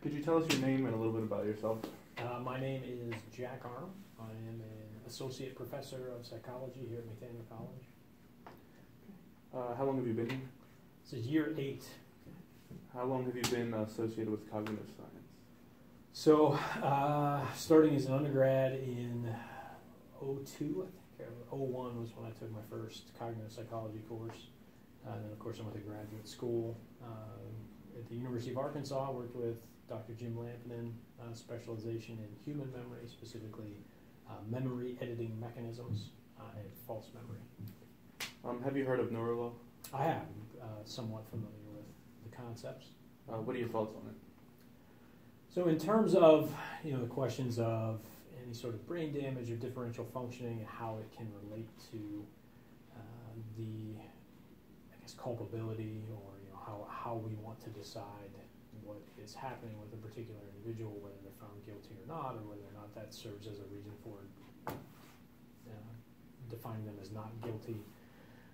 Could you tell us your name and a little bit about yourself? My name is Jack Arnal. I am an associate professor of psychology here at McDaniel College. How long have you been here? This is year 8. How long have you been associated with cognitive science? So, starting as an undergrad in '02, I think, '01 was when I took my first cognitive psychology course. And then, of course, I went to graduate school at the University of Arkansas. I worked with Dr. Jim Lampinen, specialization in human memory, specifically memory editing mechanisms and false memory. Have you heard of neurolaw? I am somewhat familiar with the concepts. What are your thoughts on it? So in terms of the questions of any sort of brain damage or differential functioning and how it can relate to the culpability or how we want to decide what is happening with a particular individual, whether they're found guilty or not, or whether or not that serves as a reason for defining them as not guilty.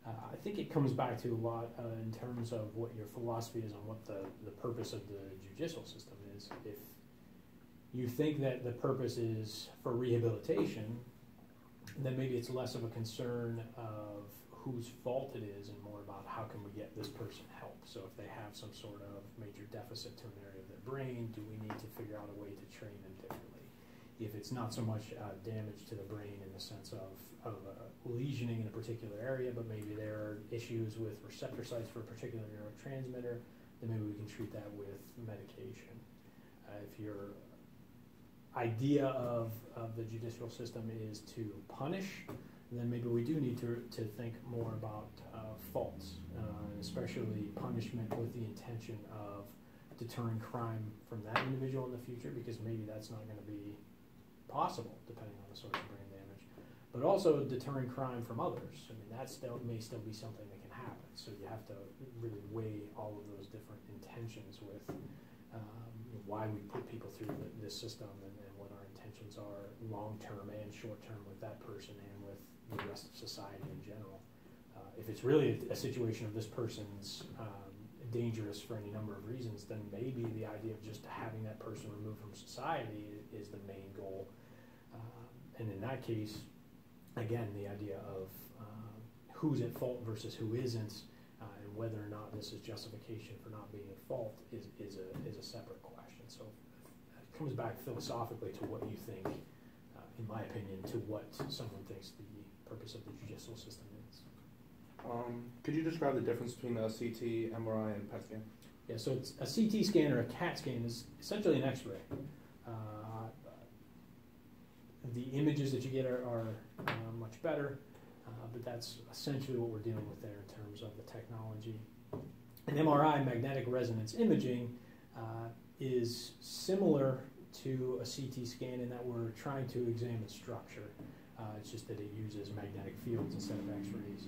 I think it comes back to a lot in terms of what your philosophy is on what the purpose of the judicial system is. If you think that the purpose is for rehabilitation, then maybe it's less of a concern of whose fault it is and more about how can we get this person help. So if they have some sort of major deficit to an area of their brain, do we need to figure out a way to train them differently? If it's not so much damage to the brain in the sense of lesioning in a particular area, but maybe there are issues with receptor sites for a particular neurotransmitter, then maybe we can treat that with medication. If your idea of the judicial system is to punish, then maybe we do need to think more about faults, especially punishment with the intention of deterring crime from that individual in the future, because maybe that's not going to be possible depending on the source of brain damage. But also deterring crime from others. I mean, that may still be something that can happen. So you have to really weigh all of those different intentions with why we put people through this system and what our intentions are long-term and short-term with that person and with the rest of society in general. If it's really a situation of this person's dangerous for any number of reasons, then maybe the idea of just having that person removed from society is the main goal. And in that case, again, the idea of who's at fault versus who isn't, and whether or not this is justification for not being at fault is a separate question. So it comes back philosophically to what you think, in my opinion, to what someone thinks the purpose of the judicial system is. Could you describe the difference between a CT, MRI, and PET scan? Yeah, so it's a CT scan or a CAT scan is essentially an X-ray. The images that you get are much better, but that's essentially what we're dealing with there in terms of the technology. An MRI, magnetic resonance imaging, is similar to a CT scan in that we're trying to examine structure. It's just that it uses magnetic fields instead of X-rays.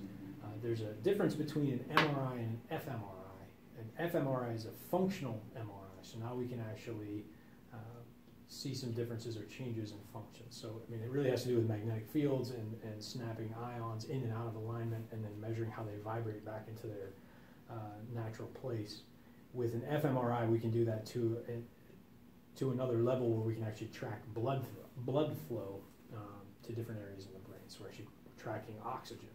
There's a difference between an MRI and an fMRI. An fMRI is a functional MRI, so now we can actually see some differences or changes in function. So, I mean, it really has to do with magnetic fields and snapping ions in and out of alignment and then measuring how they vibrate back into their natural place. With an fMRI, we can do that to another level where we can actually track blood flow to different areas in the brain. So we're actually tracking oxygen.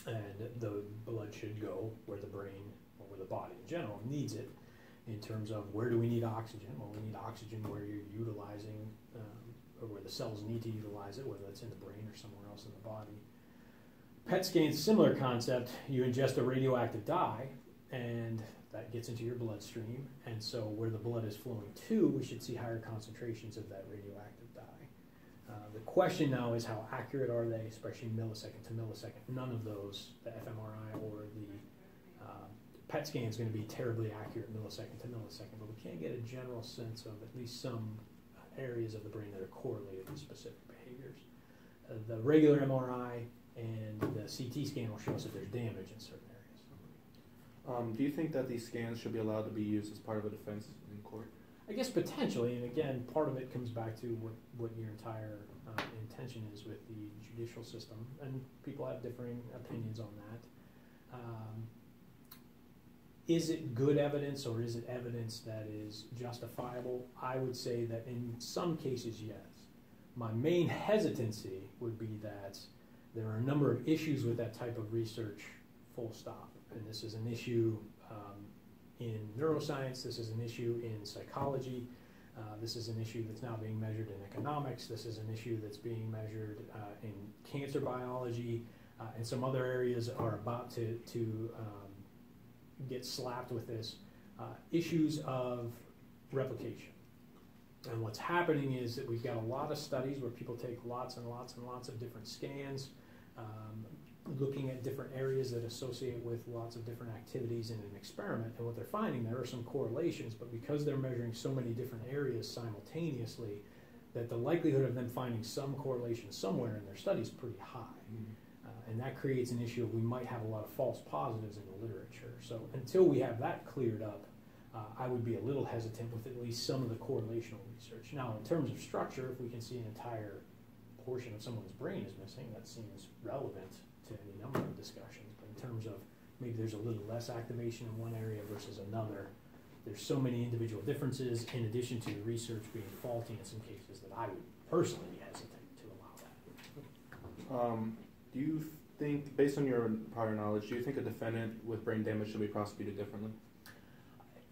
And the blood should go where the brain, or where the body in general, needs it. In terms of where do we need oxygen? Well, we need oxygen where you're utilizing, or where the cells need to utilize it, whether it's in the brain or somewhere else in the body. PET scan's similar concept. You ingest a radioactive dye, and that gets into your bloodstream. And so where the blood is flowing to, we should see higher concentrations of that radioactive dye. The question now is how accurate are they, especially millisecond to millisecond. None of those, the fMRI or the PET scan is going to be terribly accurate millisecond to millisecond, but we can get a general sense of at least some areas of the brain that are correlated with specific behaviors. The regular MRI and the CT scan will show us if there's damage in certain areas. Do you think that these scans should be allowed to be used as part of a defense in court? I guess potentially, and again, part of it comes back to what your entire intention is with the judicial system, and people have differing opinions on that. Is it good evidence or is it evidence that is justifiable? I would say that in some cases, yes. My main hesitancy would be that there are a number of issues with that type of research, full stop. And this is an issue in neuroscience, this is an issue in psychology, this is an issue that's now being measured in economics, this is an issue that's being measured in cancer biology, and some other areas are about to get slapped with this. Issues of replication. And what's happening is that we've got a lot of studies where people take lots and lots and lots of different scans, looking at different areas that associate with lots of different activities in an experiment. And what they're finding, there are some correlations, but because they're measuring so many different areas simultaneously, that the likelihood of them finding some correlation somewhere in their study is pretty high. And that creates an issue of we might have a lot of false positives in the literature. So until we have that cleared up, I would be a little hesitant with at least some of the correlational research. Now, in terms of structure, if we can see an entire portion of someone's brain is missing, that seems relevant to any number of discussions. But in terms of maybe there's a little less activation in one area versus another, there's so many individual differences in addition to the research being faulty in some cases that I would personally be hesitant to allow that. Do you think, based on your prior knowledge, do you think a defendant with brain damage should be prosecuted differently?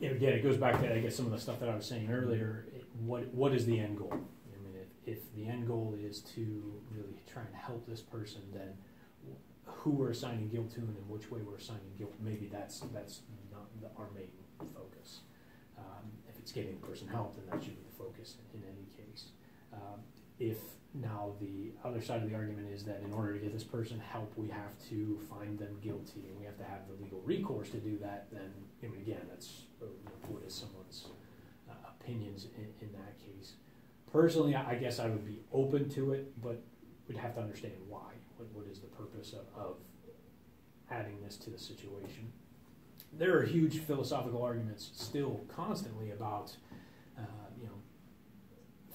Again, it goes back to, I guess, some of the stuff that I was saying earlier. What is the end goal? I mean, if the end goal is to really try and help this person, then who we're assigning guilt to and in which way we're assigning guilt, maybe that's not our main focus. If it's getting the person help, then that should be the focus in any case. If now the other side of the argument is that in order to get this person help, we have to find them guilty and we have to have the legal recourse to do that, then, I mean, again, that's what is someone's opinions in that case. Personally, I guess I would be open to it, but we'd have to understand why. What is the purpose of adding this to the situation? There are huge philosophical arguments still constantly about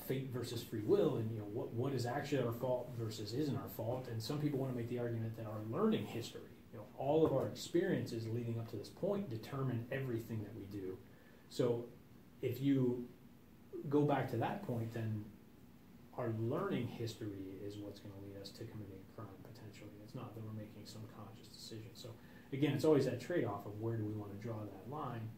fate versus free will, and what is actually our fault versus isn't our fault. And some people want to make the argument that our learning history, all of our experiences leading up to this point, determine everything that we do. So if you go back to that point, then our learning history is what's going to lead us to committing a crime potentially. It's not that we're making some conscious decision. So again, it's always that trade-off of where do we want to draw that line.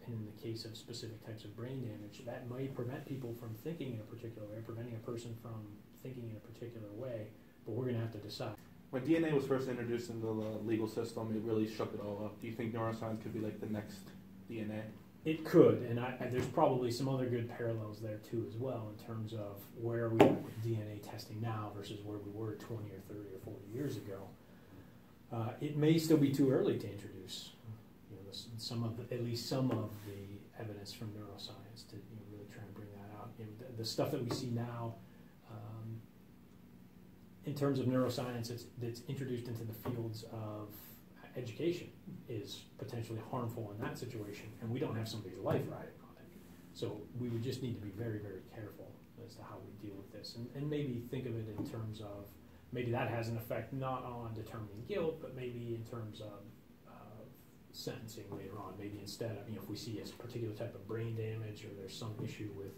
And in the case of specific types of brain damage, that might prevent people from thinking in a particular way, preventing a person from thinking in a particular way, but we're going to have to decide. When DNA was first introduced into the legal system, it really shook it all up. Do you think neuroscience could be like the next DNA? It could, and there's probably some other good parallels there too as well in terms of where we are with DNA testing now versus where we were 20 or 30 or 40 years ago. It may still be too early to introduce at least some of the evidence from neuroscience to really try and bring that out. The stuff that we see now in terms of neuroscience that's introduced into the fields of education is potentially harmful in that situation, and we don't have somebody's life riding on it. So we would just need to be very, very careful as to how we deal with this, and maybe think of it in terms of maybe that has an effect not on determining guilt, but maybe in terms of sentencing later on. Maybe instead of, if we see a particular type of brain damage or there's some issue with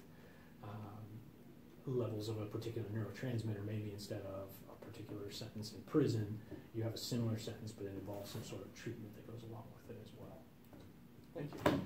levels of a particular neurotransmitter, maybe instead of a particular sentence in prison, you have a similar sentence, but it involves some sort of treatment that goes along with it as well. Thank you.